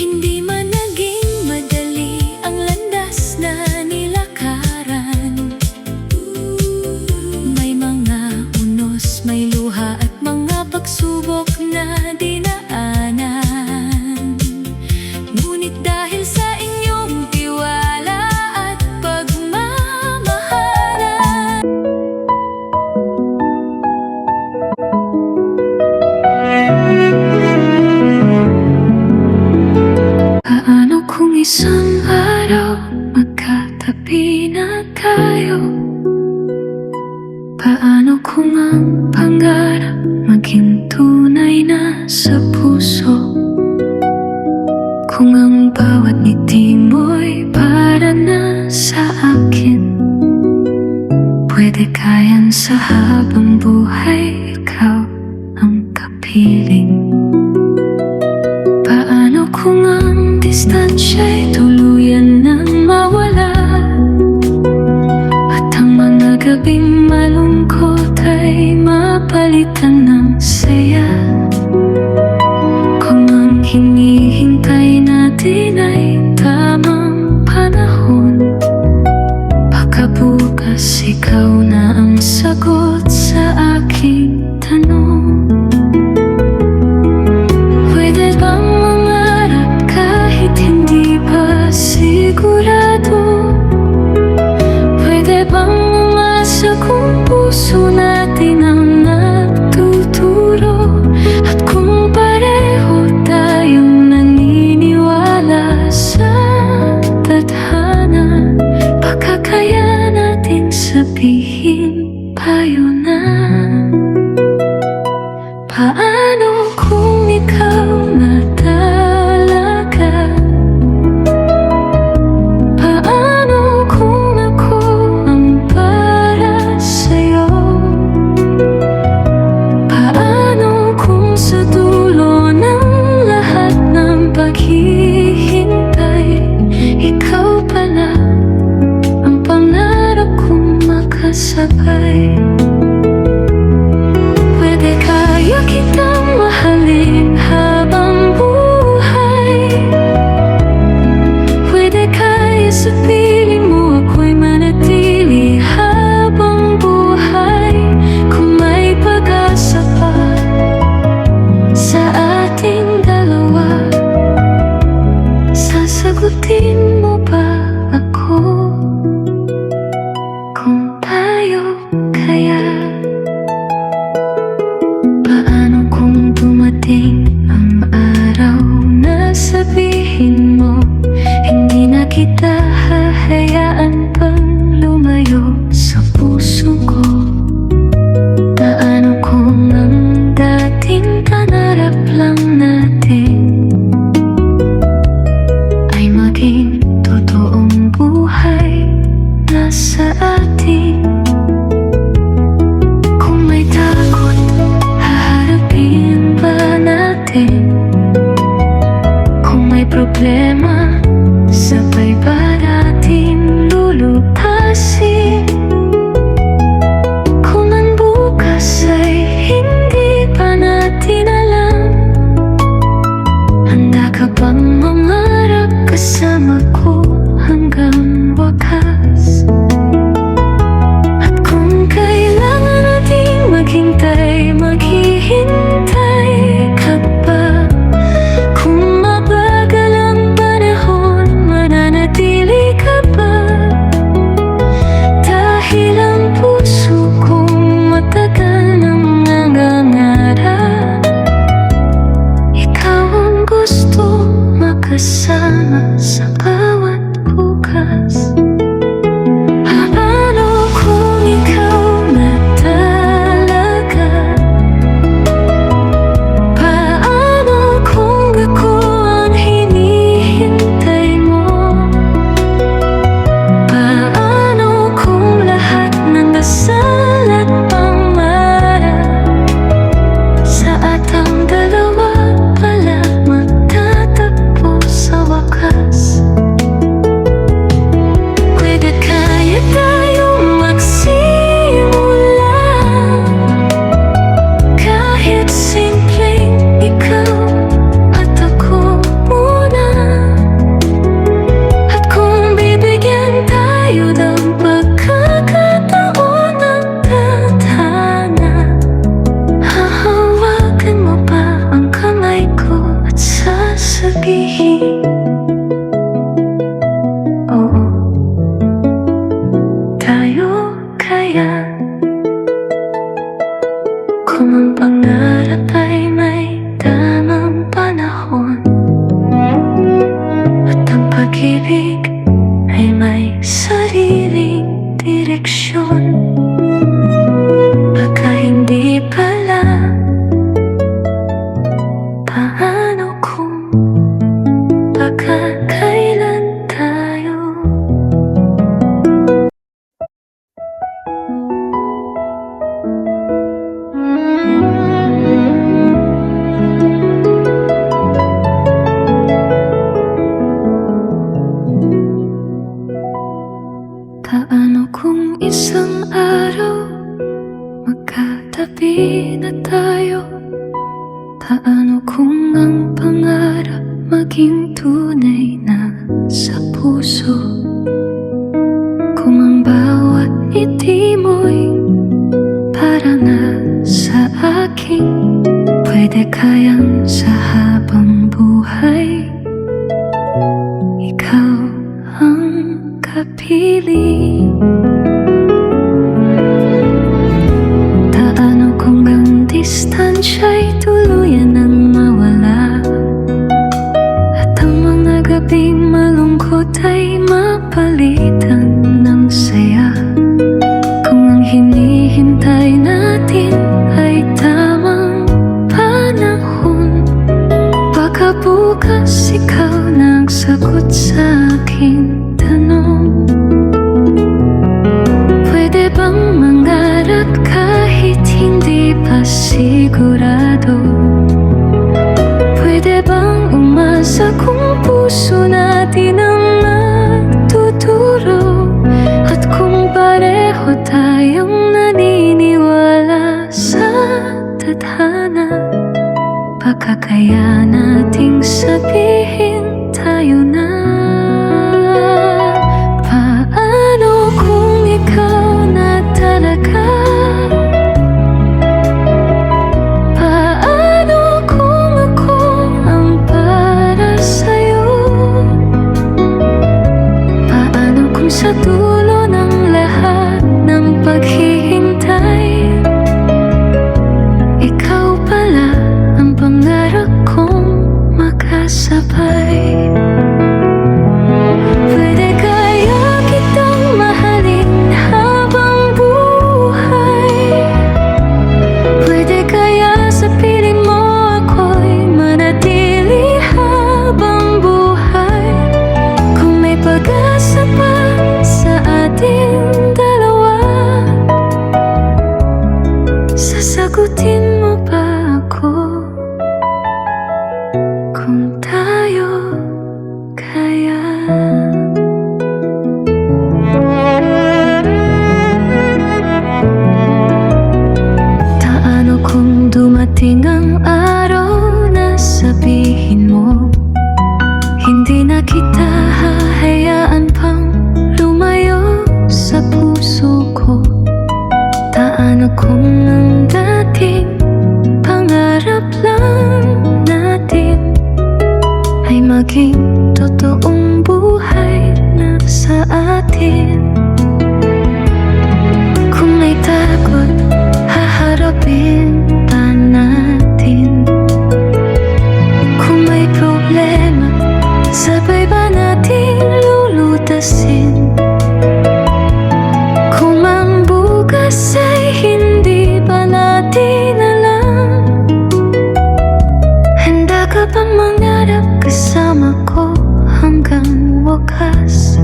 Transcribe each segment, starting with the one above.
Hindi man naging madali ang landas na nilakaran. May mga unos, may luha at mga pagsubok na dinaanan. Ngunit dahil sa inyong tiwala at pagmamahalan, paano kung isang araw magkatabi na tayo? Paano kung ang pangarap maging tunay na sa puso? Kung ang bawat ngiti mo'y para na sa akin, pwede kayan sa habang buhay ikaw ang kapiling. Paano kung ang distansya'y tuluyan nang mawala, at ang mga gabing malungkot ay mapalitan ng saya? Kung ang hinihintay natin ay tamang panahon, baka bukas ikaw na ang sagot sa aking tanong. Pwede bang mangarap kahit hindi pa sigurado? Pwede bang umasa kung puso natin ang nagtuturo? At kung pareho tayong naniniwala sa tadhana, baka kaya natin sabihin payo na. Paano kung ikaw na talaga? Paano kung ako ang para sa'yo? Paano kung sa dulo ng lahat ng paghihintay, ikaw pala ang pangarap kong makasabay? Pwede kaya kitang mahalin habang buhay? Pwede kaya sa piling mo ako'y manatili habang buhay? Kung may pag-asa pa sa ating dalawa, sasagutin mo ba ako? Kung tayo kaya? Paano kung dumating ang araw na sabihin mo, hindi na kita hahayaan pang lumayo sa puso ko? Paano kung ang dating pangarap lang natin ay maging totoong buhay na sa atin? Kung may takot, haharapin ba natin? Kung may problema, sabay ba natin lulutasin? Kung ang bukas ay hindi pa natin alam, handa ka bang mangarap kasama ko hanggang wakas? At kung kailangan natin maghintay, maghihintay ka ba? Kung mabagal ang panahon, mananatili ka ba? Dahil ang puso kong matagal nang nangangarap, ikaw ang gusto makasama sa bawat bukas. Paano kung ikaw na talaga? Paano kung ako ang hinihintay mo? Paano kung lahat ng dasal at pangarap sa atang dalawa pala magtatagpo sa wakas? sabihin oo, tayo kaya kung ang pangarap ay may tamang panahon at ang pag-ibig ay may sariling direksyon. Baka hindi pala, paano kung baka kailan tayo paano kung isang araw magkatabi na tayo? Paano kung ang pangarap maging tunay na sa puso? Kung ang bawat ngiti mo'y para na sa akin, pwede kayang sa habang buhay ikaw ang kapili. Paano kung ang distansya'y tuluyan ng mawala at ang mga gabing malungkot ay mapalitan ng saya? Kung ang hinihintay natin ay tamang panahon, baka bukas ikaw nagsagot sa aking tanong. Pwede bang mangarap kahit hindi pa sigurado? Pwede bang umasa kung puso natin ang nagtuturo? At kung pareho tayong naniniwala sa tadhana, baka kaya nating sabihin tayo na. Paano kung ikaw na talaga? Paano kung ako ang para sa'yo? Paano kung sa dulo ng lahat ng paghihintay ikaw pala ang pangarap kong makasabay? Pwede kaya kitang mahalin habang buhay? Pwede kaya sa piling mo ako'y manatili habang buhay? Kung may pag-asa pa sa ating dalawa, sasagutin mo ba ako kung tayo kaya? Paano kung dumating ang araw na sabihin mo hindi na kita hahayaan pang lumayo sa puso ko? Paano kung ang dating pangarap lang natin ay maging totoong buhay na sa atin? Kung may takot, haharapin pa natin. Kung may problema, sabay ba natin lulutasin? Kung ang bukas ay hindi pa natin alam, handa ka bang mangarap kasama ko hanggang wakas?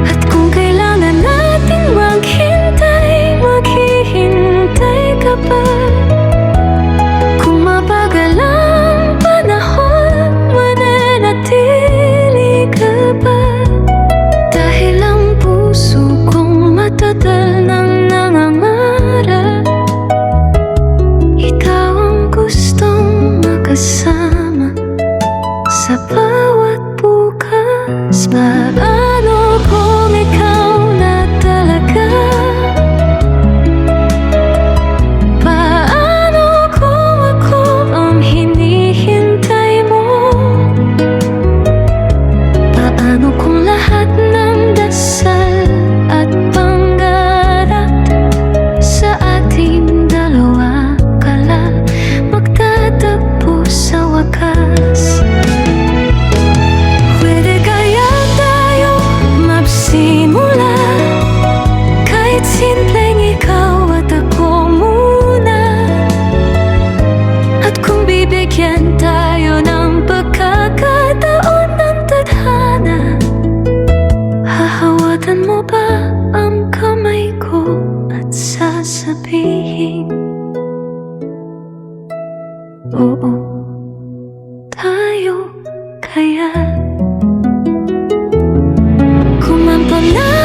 At kung kailangan natin maghintay, maghihintay ka pa? Kung mabagal ang panahon, mananatili ka ba? Dahil ang puso kong matagal nang nangangarap, ikaw ang gustong makasama sa bawat bukas. Paano kung ikaw na talaga? Paano kung ako ang hinihintay mo? masaya. Kumanta na